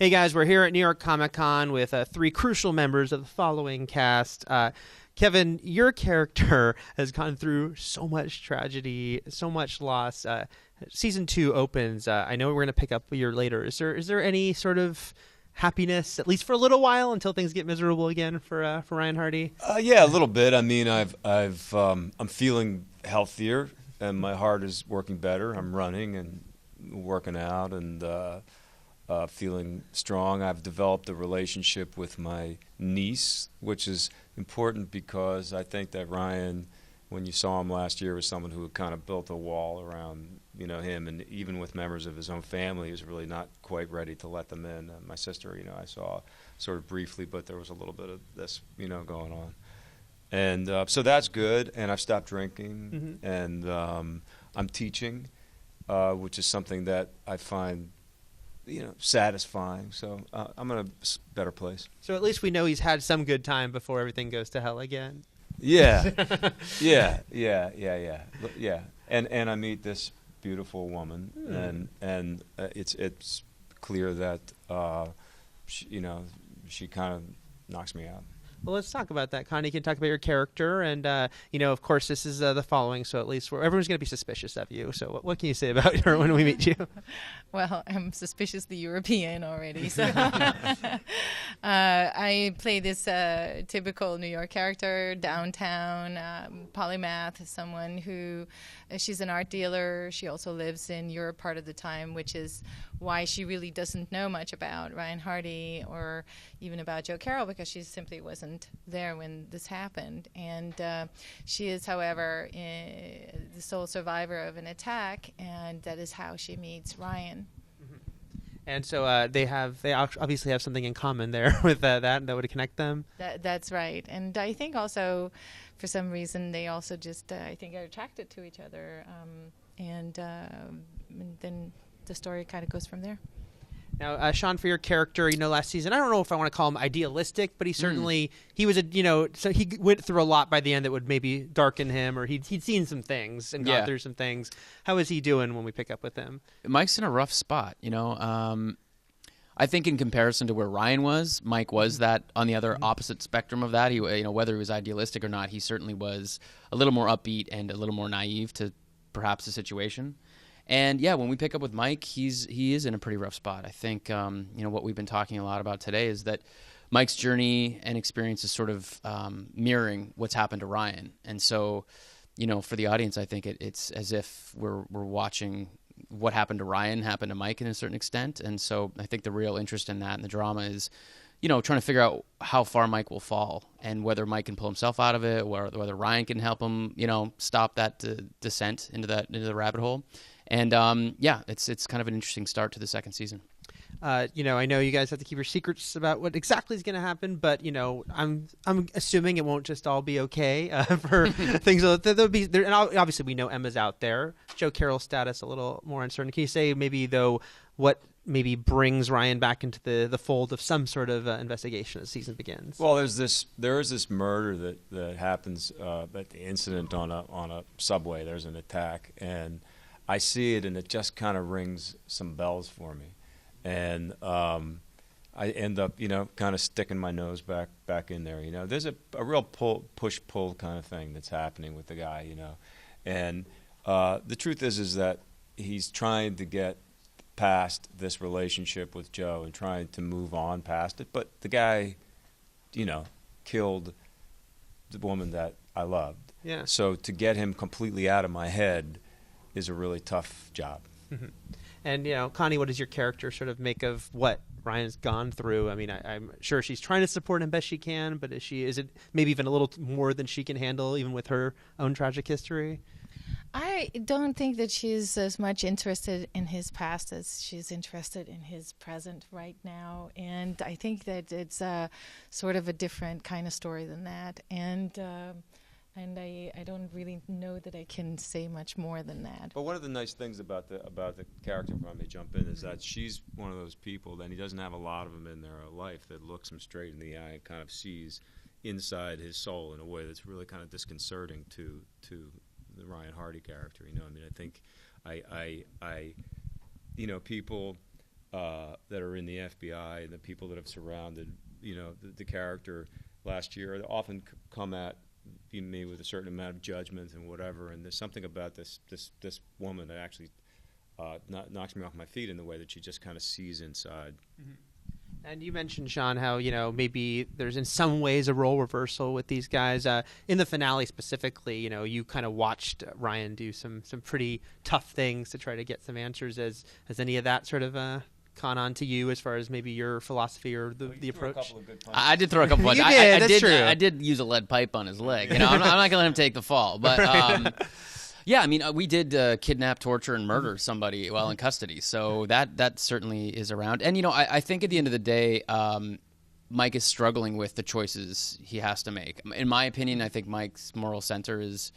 Hey guys, we're here at New York Comic Con with three crucial members of the following cast. Kevin, your character has gone through so much tragedy, so much loss. Season 2 opens. I know we're going to pick up a year later. Is there any sort of happiness, at least for a little while, until things get miserable again for Ryan Hardy? Yeah, a little bit. I mean, I'm feeling healthier, and my heart is working better. I'm running and working out and feeling strong. I've developed a relationship with my niece, which is important because I think that Ryan, when you saw him last year, was someone who had kind of built a wall around him, and even with members of his own family, he was really not quite ready to let them in. My sister, I saw sort of briefly, but there was a little bit of this, going on. And so that's good, and I've stopped drinking, and I'm teaching, which is something that I find, satisfying. So I'm in a better place. So at least we know he's had some good time before everything goes to hell again. Yeah, yeah. And I meet this beautiful woman, and it's clear that she kind of knocks me out. Well, let's talk about that. Connie, you can talk about your character, and of course, this is the following, so at least everyone's going to be suspicious of you. So, what can you say about her when we meet you? Well, I'm suspiciously European already. So, I play this typical New York character, downtown, polymath, someone who she's an art dealer. She also lives in Europe part of the time, which is why she really doesn't know much about Ryan Hardy or even about Joe Carroll, because she simply wasn't there when this happened. And she is, however, the sole survivor of an attack, and that is how she meets Ryan. And so they obviously have something in common there with that would connect them. That's right. And I think also, for some reason, they also just, I think, are attracted to each other. And then the story kind of goes from there. Now, Shawn, for your character, last season, I don't know if I want to call him idealistic, but he certainly, he was so he went through a lot by the end that would maybe darken him, or he'd seen some things and gone through some things. How is he doing when we pick up with him? Mike's in a rough spot, I think in comparison to where Ryan was, Mike was that on the other opposite spectrum of that. He, whether he was idealistic or not, he certainly was a little more upbeat and a little more naive to perhaps the situation. And yeah, when we pick up with Mike, he is in a pretty rough spot. I think what we've been talking a lot about today is that Mike's journey and experience is sort of mirroring what's happened to Ryan. And so, for the audience, I think it's as if we're watching what happened to Ryan happen to Mike in a certain extent. And so I think the real interest in that and the drama is, trying to figure out how far Mike will fall and whether Mike can pull himself out of it, or whether Ryan can help him, stop that descent into the rabbit hole. And it's kind of an interesting start to the second season. I know you guys have to keep your secrets about what exactly is going to happen, but I'm assuming it won't just all be okay for things. There'll be there, and obviously we know Emma's out there. Joe Carroll's status a little more uncertain. Can you say maybe though what maybe brings Ryan back into the fold of some sort of investigation as the season begins? Well, there is this murder that happens at the incident on a subway. There's an attack, and I see it, and it just kind of rings some bells for me. And I end up, kind of sticking my nose back in there. There's a real push-pull kind of thing that's happening with the guy, And the truth is that he's trying to get past this relationship with Joe and trying to move on past it. But the guy, killed the woman that I loved. Yeah. So to get him completely out of my head is a really tough job. Mm-hmm. And, Connie, what does your character sort of make of what Ryan's gone through? I mean, I'm sure she's trying to support him best she can, but is it maybe even a little more than she can handle, even with her own tragic history? I don't think that she's as much interested in his past as she's interested in his present right now. And I think that it's sort of a different kind of story than that. And I don't really know that I can say much more than that. But one of the nice things about the character, if I may jump in, is that she's one of those people, and he doesn't have a lot of them in their life, that looks him straight in the eye and kind of sees inside his soul in a way that's really kind of disconcerting to the Ryan Hardy character. I think people that are in the FBI and the people that have surrounded, the character last year, often come at me with a certain amount of judgment and whatever. And there's something about this woman that actually knocks me off my feet in the way that she just kind of sees inside. Mm-hmm. And you mentioned, Shawn, how maybe there's in some ways a role reversal with these guys. In the finale specifically, you kind of watched Ryan do some pretty tough things to try to get some answers. Has any of that sort of gone on to you as far as maybe your philosophy or the approach? I did throw a couple punches. You did, that's true. I did use a lead pipe on his leg. I'm not going to let him take the fall. But yeah, I mean, we did kidnap, torture, and murder somebody while in custody. So that certainly is around. And, I think at the end of the day, Mike is struggling with the choices he has to make. In my opinion, I think Mike's moral center is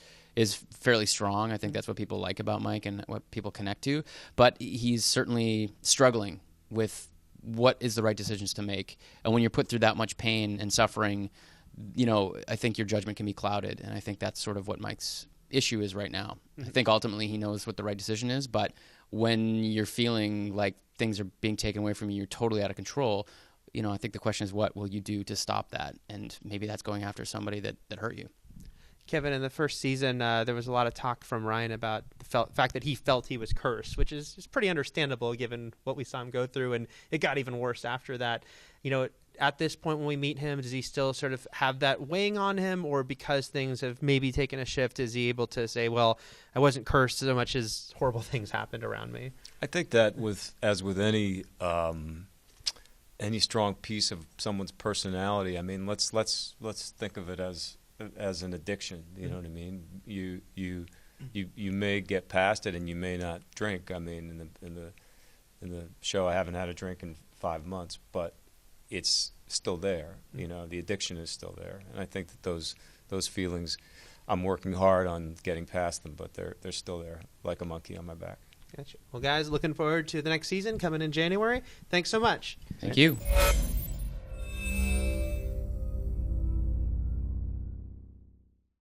fairly strong. I think that's what people like about Mike and what people connect to. But he's certainly struggling with what is the right decisions to make. And when you're put through that much pain and suffering, I think your judgment can be clouded. And I think that's sort of what Mike's issue is right now. I think ultimately he knows what the right decision is, but when you're feeling like things are being taken away from you, you're totally out of control, I think the question is, what will you do to stop that? And maybe that's going after somebody that hurt you. Kevin, in the first season, there was a lot of talk from Ryan about the fact that he felt he was cursed, which is pretty understandable given what we saw him go through, and it got even worse after that. At this point when we meet him, does he still sort of have that weighing on him, or because things have maybe taken a shift, is he able to say, well, I wasn't cursed so much as horrible things happened around me? I think that as with any strong piece of someone's personality, I mean, let's think of it as an addiction. You know what I mean? You may get past it and you may not drink. I mean, in the show, I haven't had a drink in 5 months, but it's still there. The addiction is still there, and I think that those feelings, I'm working hard on getting past them, but they're still there, like a monkey on my back. Gotcha. Well, guys, looking forward to the next season coming in January. Thanks so much. Thank you.